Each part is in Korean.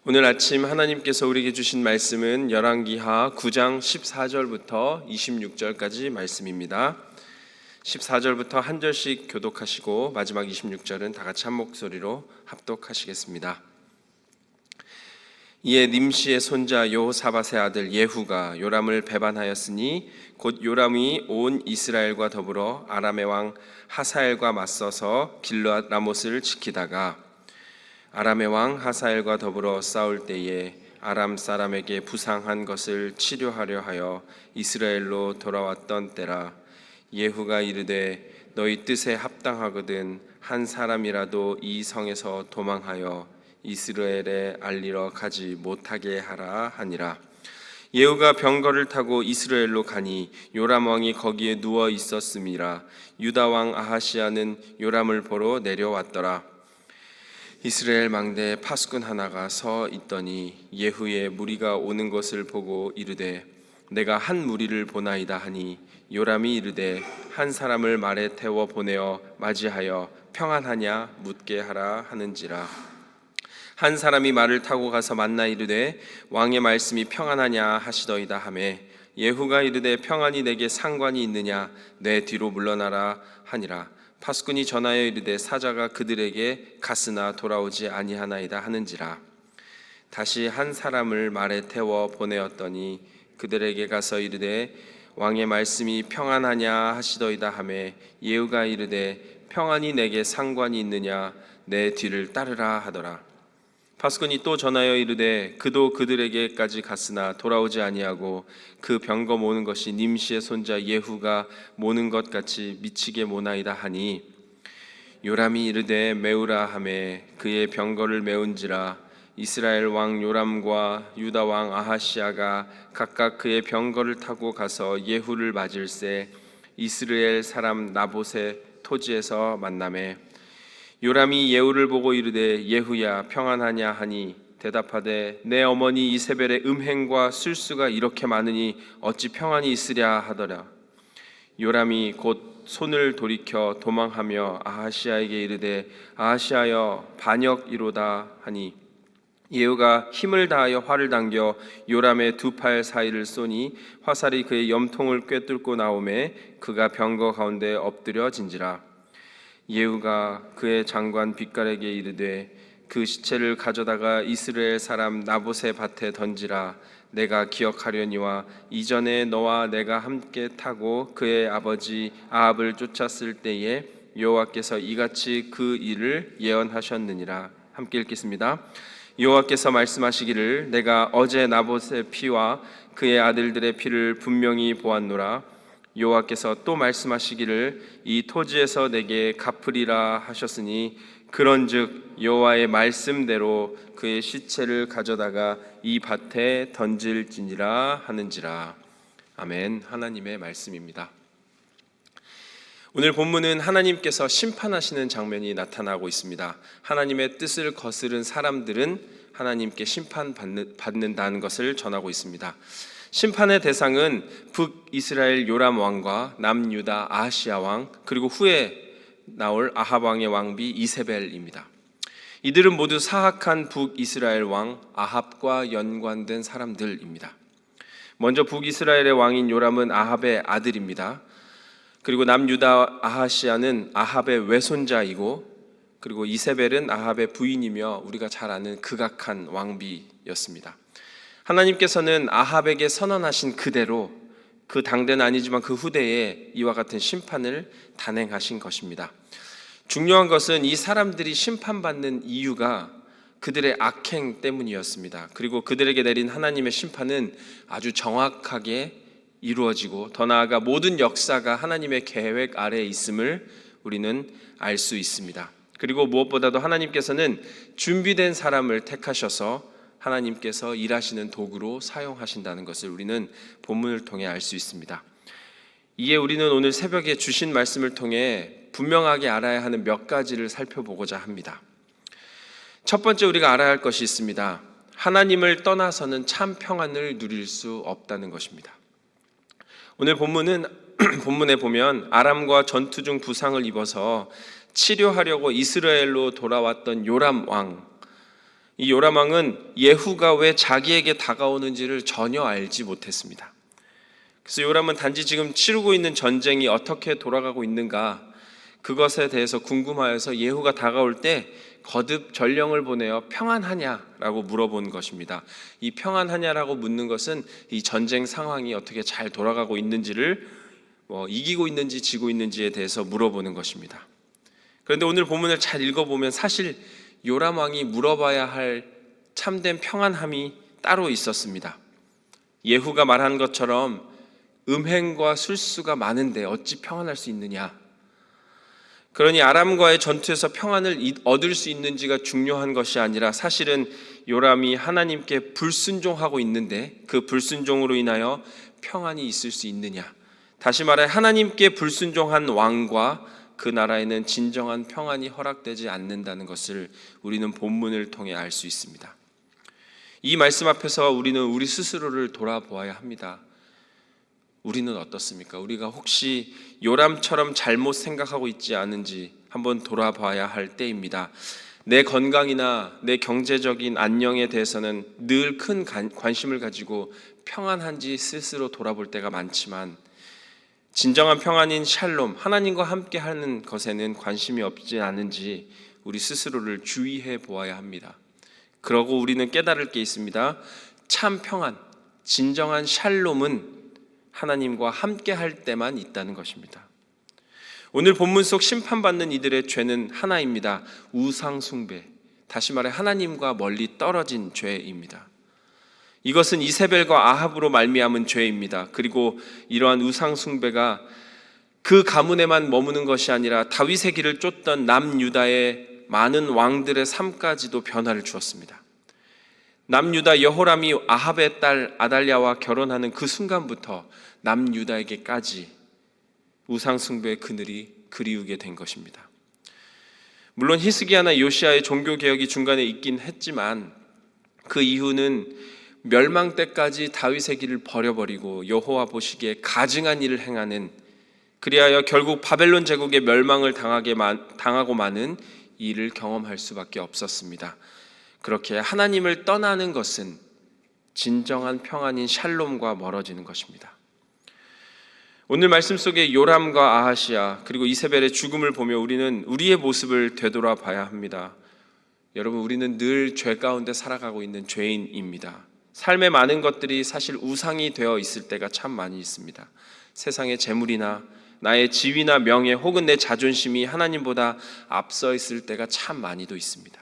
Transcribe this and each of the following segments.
오늘 아침 하나님께서 우리에게 주신 말씀은 열왕기하 9장 14절부터 26절까지 말씀입니다. 14절부터 한 절씩 교독하시고 마지막 26절은 다 같이 한 목소리로 합독하시겠습니다. 이에 님시의 손자 여호사밧의 아들 예후가 요람을 배반하였으니 곧 요람이 온 이스라엘과 더불어 아람의 왕 하사엘과 맞서서 길르앗 라못을 지키다가 아람의 왕 하사엘과 더불어 싸울 때에 아람 사람에게 부상한 것을 치료하려 하여 이스라엘로 돌아왔던 때라. 예후가 이르되 너희 뜻에 합당하거든 한 사람이라도 이 성에서 도망하여 이스라엘에 알리러 가지 못하게 하라 하니라. 예후가 병거를 타고 이스라엘로 가니 요람 왕이 거기에 누워 있었음이라. 유다 왕 아하시야는 요람을 보러 내려왔더라. 이스라엘 망대에 파수꾼 하나가 서 있더니 예후의 무리가 오는 것을 보고 이르되 내가 한 무리를 보나이다 하니 요람이 이르되 한 사람을 말에 태워 보내어 맞이하여 평안하냐 묻게 하라 하는지라. 한 사람이 말을 타고 가서 만나 이르되 왕의 말씀이 평안하냐 하시더이다 하매 예후가 이르되 평안이 내게 상관이 있느냐 내 뒤로 물러나라 하니라. 파수꾼이 전하여 이르되 사자가 그들에게 갔으나 돌아오지 아니하나이다 하는지라. 다시 한 사람을 말에 태워 보내었더니 그들에게 가서 이르되 왕의 말씀이 평안하냐 하시더이다 하매 예후가 이르되 평안이 내게 상관이 있느냐 내 뒤를 따르라 하더라. 파수꾼이 또 전하여 이르되 그도 그들에게까지 갔으나 돌아오지 아니하고 그 병거 모는 것이 님시의 손자 예후가 모는 것 같이 미치게 모나이다 하니 요람이 이르되 메우라 하매 그의 병거를 메운지라. 이스라엘 왕 요람과 유다 왕 아하시야가 각각 그의 병거를 타고 가서 예후를 맞을새 이스라엘 사람 나봇의 토지에서 만나매 요람이 예후를 보고 이르되 예후야 평안하냐 하니 대답하되 내 어머니 이세벨의 음행과 술수가 이렇게 많으니 어찌 평안이 있으랴 하더라. 요람이 곧 손을 돌이켜 도망하며 아하시야에게 이르되 아하시야여 반역이로다 하니 예후가 힘을 다하여 활을 당겨 요람의 두 팔 사이를 쏘니 화살이 그의 염통을 꿰뚫고 나오매 그가 병거 가운데 엎드려진지라. 예후가 그의 장관 빗갈에게 이르되 그 시체를 가져다가 이스라엘 사람 나봇의 밭에 던지라. 내가 기억하려니와 이전에 너와 내가 함께 타고 그의 아버지 아합을 쫓았을 때에 여호와께서 이같이 그 일을 예언하셨느니라. 함께 읽겠습니다. 여호와께서 말씀하시기를 내가 어제 나봇의 피와 그의 아들들의 피를 분명히 보았노라. 여호와께서 또 말씀하시기를 이 토지에서 내게 갚으리라 하셨으니 그런즉 여호와의 말씀대로 그의 시체를 가져다가 이 밭에 던질지니라 하는지라. 아멘. 하나님의 말씀입니다. 오늘 본문은 하나님께서 심판하시는 장면이 나타나고 있습니다. 하나님의 뜻을 거스른 사람들은 하나님께 심판받는다는 것을 전하고 있습니다. 심판의 대상은 북이스라엘 요람 왕과 남유다 아하시야 왕 그리고 후에 나올 아합 왕의 왕비 이세벨입니다. 이들은 모두 사악한 북이스라엘 왕 아합과 연관된 사람들입니다. 먼저 북이스라엘의 왕인 요람은 아합의 아들입니다. 그리고 남유다 아하시야는 아합의 외손자이고 그리고 이세벨은 아합의 부인이며 우리가 잘 아는 극악한 왕비였습니다. 하나님께서는 아합에게 선언하신 그대로 그 당대는 아니지만 그 후대에 이와 같은 심판을 단행하신 것입니다. 중요한 것은 이 사람들이 심판받는 이유가 그들의 악행 때문이었습니다. 그리고 그들에게 내린 하나님의 심판은 아주 정확하게 이루어지고 더 나아가 모든 역사가 하나님의 계획 아래에 있음을 우리는 알 수 있습니다. 그리고 무엇보다도 하나님께서는 준비된 사람을 택하셔서 하나님께서 일하시는 도구로 사용하신다는 것을 우리는 본문을 통해 알 수 있습니다. 이에 우리는 오늘 새벽에 주신 말씀을 통해 분명하게 알아야 하는 몇 가지를 살펴보고자 합니다. 첫 번째 우리가 알아야 할 것이 있습니다. 하나님을 떠나서는 참 평안을 누릴 수 없다는 것입니다. 오늘 본문에 보면 아람과 전투 중 부상을 입어서 치료하려고 이스라엘로 돌아왔던 요람 왕, 이 요람 왕은 예후가 왜 자기에게 다가오는지를 전혀 알지 못했습니다. 그래서 요람은 단지 지금 치르고 있는 전쟁이 어떻게 돌아가고 있는가, 그것에 대해서 궁금하여서 예후가 다가올 때 거듭 전령을 보내어 평안하냐라고 물어본 것입니다. 이 평안하냐라고 묻는 것은 이 전쟁 상황이 어떻게 잘 돌아가고 있는지를 이기고 있는지 지고 있는지에 대해서 물어보는 것입니다. 그런데 오늘 본문을 잘 읽어보면 사실 요람 왕이 물어봐야 할 참된 평안함이 따로 있었습니다. 예후가 말한 것처럼 음행과 술수가 많은데 어찌 평안할 수 있느냐. 그러니 아람과의 전투에서 평안을 얻을 수 있는지가 중요한 것이 아니라 사실은 요람이 하나님께 불순종하고 있는데 그 불순종으로 인하여 평안이 있을 수 있느냐. 다시 말해 하나님께 불순종한 왕과 그 나라에는 진정한 평안이 허락되지 않는다는 것을 우리는 본문을 통해 알 수 있습니다. 이 말씀 앞에서 우리는 우리 스스로를 돌아보아야 합니다. 우리는 어떻습니까? 우리가 혹시 요람처럼 잘못 생각하고 있지 않은지 한번 돌아봐야 할 때입니다. 내 건강이나 내 경제적인 안녕에 대해서는 늘 큰 관심을 가지고 평안한지 스스로 돌아볼 때가 많지만 진정한 평안인 샬롬, 하나님과 함께하는 것에는 관심이 없지 않은지 우리 스스로를 주의해 보아야 합니다. 그러고 우리는 깨달을 게 있습니다. 참 평안, 진정한 샬롬은 하나님과 함께할 때만 있다는 것입니다. 오늘 본문 속 심판받는 이들의 죄는 하나입니다. 우상 숭배, 다시 말해 하나님과 멀리 떨어진 죄입니다. 이것은 이세벨과 아합으로 말미암은 죄입니다. 그리고 이러한 우상 숭배가 그 가문에만 머무는 것이 아니라 다윗의 길을 쫓던 남유다의 많은 왕들의 삶까지도 변화를 주었습니다. 남유다 여호람이 아합의 딸 아달랴와 결혼하는 그 순간부터 남유다에게까지 우상 숭배의 그늘이 그리우게 된 것입니다. 물론 히스기야나 요시야의 종교 개혁이 중간에 있긴 했지만 그 이유는 멸망 때까지 다윗의 길을 버려버리고 여호와 보시기에 가증한 일을 행하는, 그리하여 결국 바벨론 제국의 멸망을 당하고 마는 일을 경험할 수밖에 없었습니다. 그렇게 하나님을 떠나는 것은 진정한 평안인 샬롬과 멀어지는 것입니다. 오늘 말씀 속에 요람과 아하시야 그리고 이세벨의 죽음을 보며 우리는 우리의 모습을 되돌아봐야 합니다. 여러분, 우리는 늘 죄 가운데 살아가고 있는 죄인입니다. 삶의 많은 것들이 사실 우상이 되어 있을 때가 참 많이 있습니다. 세상의 재물이나 나의 지위나 명예 혹은 내 자존심이 하나님보다 앞서 있을 때가 참 많이도 있습니다.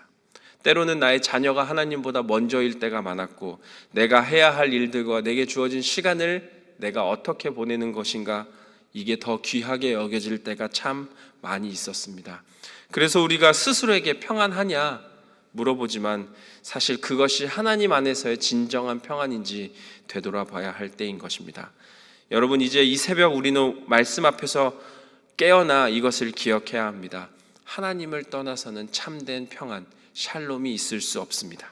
때로는 나의 자녀가 하나님보다 먼저일 때가 많았고 내가 해야 할 일들과 내게 주어진 시간을 내가 어떻게 보내는 것인가, 이게 더 귀하게 여겨질 때가 참 많이 있었습니다. 그래서 우리가 스스로에게 평안하냐 물어보지만 사실 그것이 하나님 안에서의 진정한 평안인지 되돌아봐야 할 때인 것입니다. 여러분, 이제 이 새벽 우리는 말씀 앞에서 깨어나 이것을 기억해야 합니다. 하나님을 떠나서는 참된 평안, 샬롬이 있을 수 없습니다.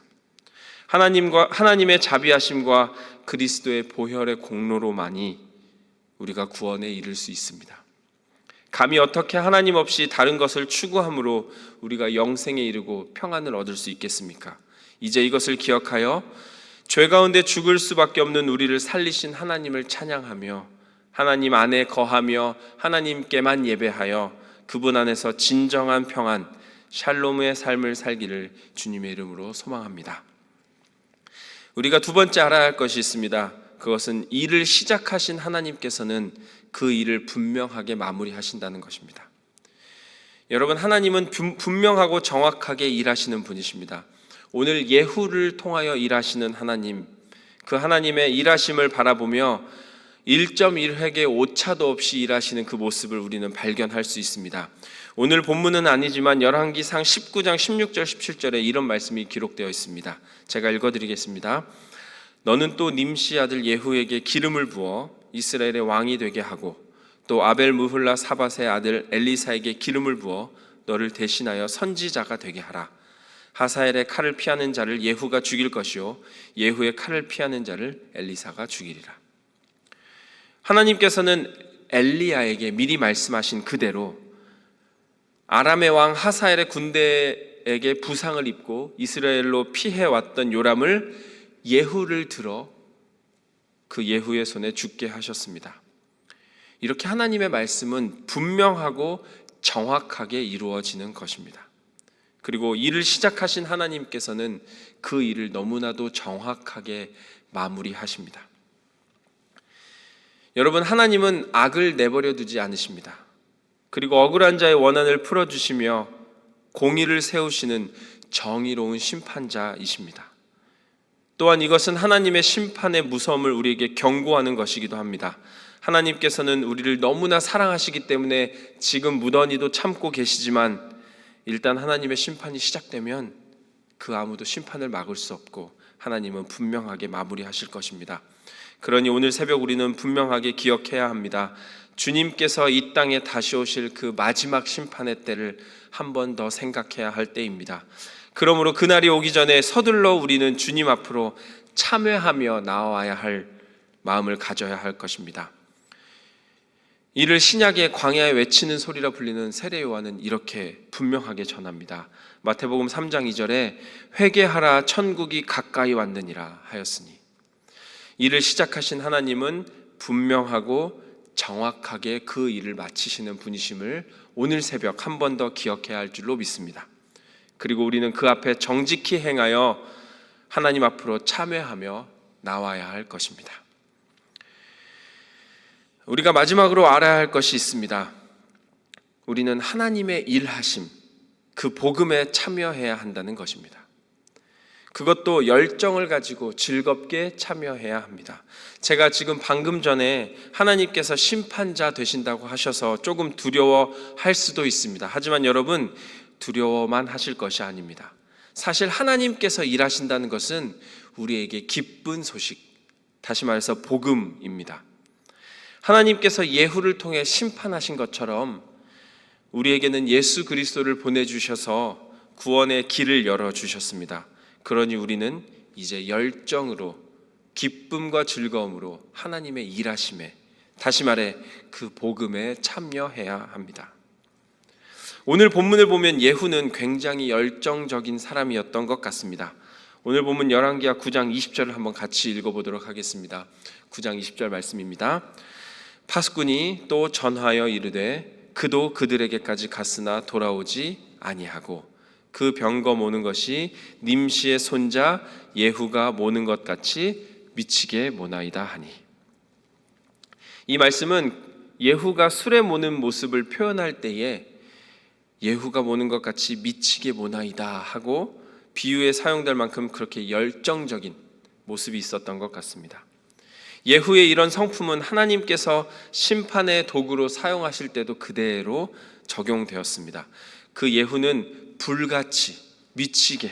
하나님의 자비하심과 그리스도의 보혈의 공로로만이 우리가 구원에 이를 수 있습니다. 감히 어떻게 하나님 없이 다른 것을 추구함으로 우리가 영생에 이르고 평안을 얻을 수 있겠습니까? 이제 이것을 기억하여 죄 가운데 죽을 수밖에 없는 우리를 살리신 하나님을 찬양하며 하나님 안에 거하며 하나님께만 예배하여 그분 안에서 진정한 평안, 샬롬의 삶을 살기를 주님의 이름으로 소망합니다. 우리가 두 번째 알아야 할 것이 있습니다. 그것은 일을 시작하신 하나님께서는 그 일을 분명하게 마무리하신다는 것입니다. 여러분, 하나님은 분명하고 정확하게 일하시는 분이십니다. 오늘 예후를 통하여 일하시는 하나님, 그 하나님의 일하심을 바라보며 1.1획의 오차도 없이 일하시는 그 모습을 우리는 발견할 수 있습니다. 오늘 본문은 아니지만 열왕기상 19장 16절 17절에 이런 말씀이 기록되어 있습니다. 제가 읽어드리겠습니다. 너는 또 님시 아들 예후에게 기름을 부어 이스라엘의 왕이 되게 하고 또 아벨 무훌라 사밧의 아들 엘리사에게 기름을 부어 너를 대신하여 선지자가 되게 하라. 하사엘의 칼을 피하는 자를 예후가 죽일 것이요 예후의 칼을 피하는 자를 엘리사가 죽이리라. 하나님께서는 엘리야에게 미리 말씀하신 그대로 아람의 왕 하사엘의 군대에 이스라엘에게 부상을 입고 이스라엘로 피해왔던 요람을 예후를 들어 그 예후의 손에 죽게 하셨습니다. 이렇게 하나님의 말씀은 분명하고 정확하게 이루어지는 것입니다. 그리고 일을 시작하신 하나님께서는 그 일을 너무나도 정확하게 마무리하십니다. 여러분, 하나님은 악을 내버려 두지 않으십니다. 그리고 억울한 자의 원한을 풀어주시며 공의를 세우시는 정의로운 심판자이십니다. 또한 이것은 하나님의 심판의 무서움을 우리에게 경고하는 것이기도 합니다. 하나님께서는 우리를 너무나 사랑하시기 때문에 지금 무던히도 참고 계시지만 일단 하나님의 심판이 시작되면 그 아무도 심판을 막을 수 없고 하나님은 분명하게 마무리하실 것입니다. 그러니 오늘 새벽 우리는 분명하게 기억해야 합니다. 주님께서 이 땅에 다시 오실 그 마지막 심판의 때를 한 번 더 생각해야 할 때입니다. 그러므로 그날이 오기 전에 서둘러 우리는 주님 앞으로 참회하며 나와야 할 마음을 가져야 할 것입니다. 이를 신약의 광야에 외치는 소리라 불리는 세례 요한은 이렇게 분명하게 전합니다. 마태복음 3장 2절에 회개하라 천국이 가까이 왔느니라 하였으니, 일을 시작하신 하나님은 분명하고 정확하게 그 일을 마치시는 분이심을 오늘 새벽 한 번 더 기억해야 할 줄로 믿습니다. 그리고 우리는 그 앞에 정직히 행하여 하나님 앞으로 참회하며 나와야 할 것입니다. 우리가 마지막으로 알아야 할 것이 있습니다. 우리는 하나님의 일하심, 그 복음에 참여해야 한다는 것입니다. 그것도 열정을 가지고 즐겁게 참여해야 합니다. 제가 지금 방금 전에 하나님께서 심판자 되신다고 하셔서 조금 두려워할 수도 있습니다. 하지만 여러분, 두려워만 하실 것이 아닙니다. 사실 하나님께서 일하신다는 것은 우리에게 기쁜 소식, 다시 말해서 복음입니다. 하나님께서 예후를 통해 심판하신 것처럼 우리에게는 예수 그리스도를 보내주셔서 구원의 길을 열어주셨습니다. 그러니 우리는 이제 열정으로, 기쁨과 즐거움으로 하나님의 일하심에, 다시 말해 그 복음에 참여해야 합니다. 오늘 본문을 보면 예후는 굉장히 열정적인 사람이었던 것 같습니다. 오늘 본문 열왕기하 9장 20절을 한번 같이 읽어보도록 하겠습니다. 9장 20절 말씀입니다. 파수꾼이 또 전하여 이르되 그도 그들에게까지 갔으나 돌아오지 아니하고 그 병거 모는 것이 님시의 손자 예후가 모는 것 같이 미치게 모나이다 하니, 이 말씀은 예후가 술에 모는 모습을 표현할 때에 예후가 모는 것 같이 미치게 모나이다 하고 비유에 사용될 만큼 그렇게 열정적인 모습이 있었던 것 같습니다. 예후의 이런 성품은 하나님께서 심판의 도구로 사용하실 때도 그대로 적용되었습니다. 그 예후는 불같이 미치게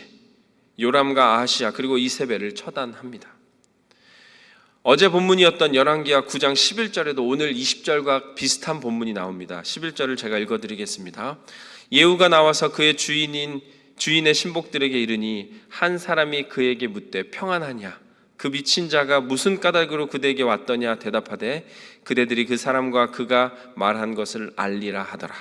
요람과 아하시야 그리고 이세벨을 처단합니다. 어제 본문이었던 열왕기하 9장 11절에도 오늘 20절과 비슷한 본문이 나옵니다. 11절을 제가 읽어드리겠습니다. 예후가 나와서 그의 주인의 신복들에게 이르니 한 사람이 그에게 묻되 평안하냐? 그 미친 자가 무슨 까닭으로 그대에게 왔더냐? 대답하되 그대들이 그 사람과 그가 말한 것을 알리라 하더라.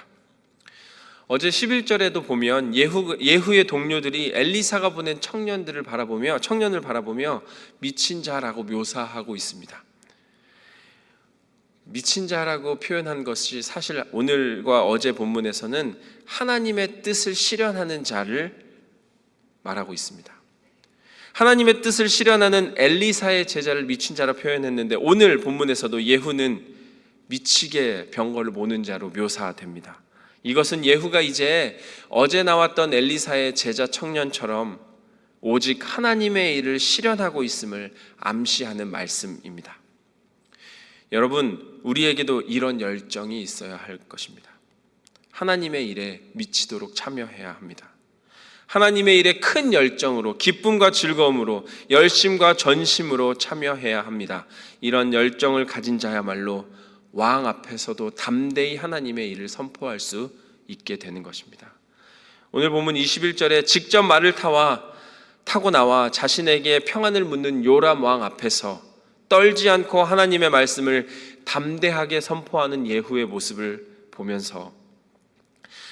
어제 11절에도 보면 예후의 동료들이 엘리사가 보낸 청년을 바라보며 미친 자라고 묘사하고 있습니다. 미친 자라고 표현한 것이 사실 오늘과 어제 본문에서는 하나님의 뜻을 실현하는 자를 말하고 있습니다. 하나님의 뜻을 실현하는 엘리사의 제자를 미친 자라 표현했는데 오늘 본문에서도 예후는 미치게 병거를 모는 자로 묘사됩니다. 이것은 예후가 이제 어제 나왔던 엘리사의 제자 청년처럼 오직 하나님의 일을 실현하고 있음을 암시하는 말씀입니다. 여러분, 우리에게도 이런 열정이 있어야 할 것입니다. 하나님의 일에 미치도록 참여해야 합니다. 하나님의 일에 큰 열정으로, 기쁨과 즐거움으로, 열심과 전심으로 참여해야 합니다. 이런 열정을 가진 자야말로 왕 앞에서도 담대히 하나님의 일을 선포할 수 있게 되는 것입니다. 오늘 본문 21절에 직접 말을 타고 나와 자신에게 평안을 묻는 요람 왕 앞에서 떨지 않고 하나님의 말씀을 담대하게 선포하는 예후의 모습을 보면서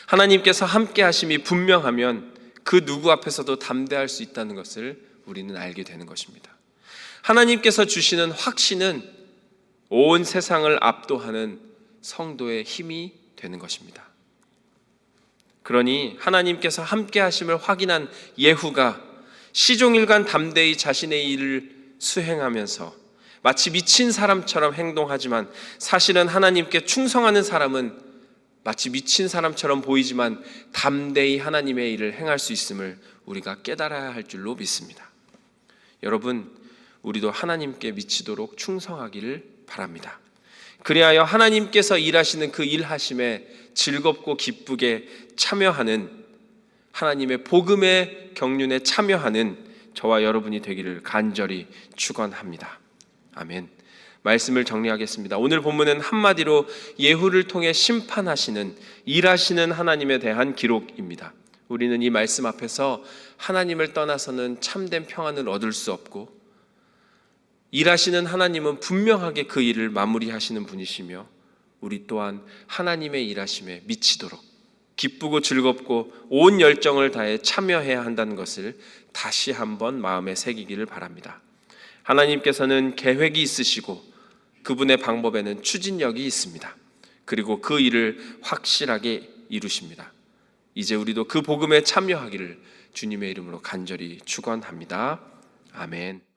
하나님께서 함께 하심이 분명하면 그 누구 앞에서도 담대할 수 있다는 것을 우리는 알게 되는 것입니다. 하나님께서 주시는 확신은 온 세상을 압도하는 성도의 힘이 되는 것입니다. 그러니 하나님께서 함께 하심을 확인한 예후가 시종일관 담대히 자신의 일을 수행하면서 마치 미친 사람처럼 행동하지만 사실은 하나님께 충성하는 사람은 마치 미친 사람처럼 보이지만 담대히 하나님의 일을 행할 수 있음을 우리가 깨달아야 할 줄로 믿습니다. 여러분, 우리도 하나님께 미치도록 충성하기를 바랍니다. 그리하여 하나님께서 일하시는 그 일하심에 즐겁고 기쁘게 참여하는, 하나님의 복음의 경륜에 참여하는 저와 여러분이 되기를 간절히 축원합니다. 아멘. 말씀을 정리하겠습니다. 오늘 본문은 한마디로 예후를 통해 심판하시는, 일하시는 하나님에 대한 기록입니다. 우리는 이 말씀 앞에서 하나님을 떠나서는 참된 평안을 얻을 수 없고, 일하시는 하나님은 분명하게 그 일을 마무리하시는 분이시며, 우리 또한 하나님의 일하심에 미치도록 기쁘고 즐겁고 온 열정을 다해 참여해야 한다는 것을 다시 한번 마음에 새기기를 바랍니다. 하나님께서는 계획이 있으시고 그분의 방법에는 추진력이 있습니다. 그리고 그 일을 확실하게 이루십니다. 이제 우리도 그 복음에 참여하기를 주님의 이름으로 간절히 축원합니다. 아멘.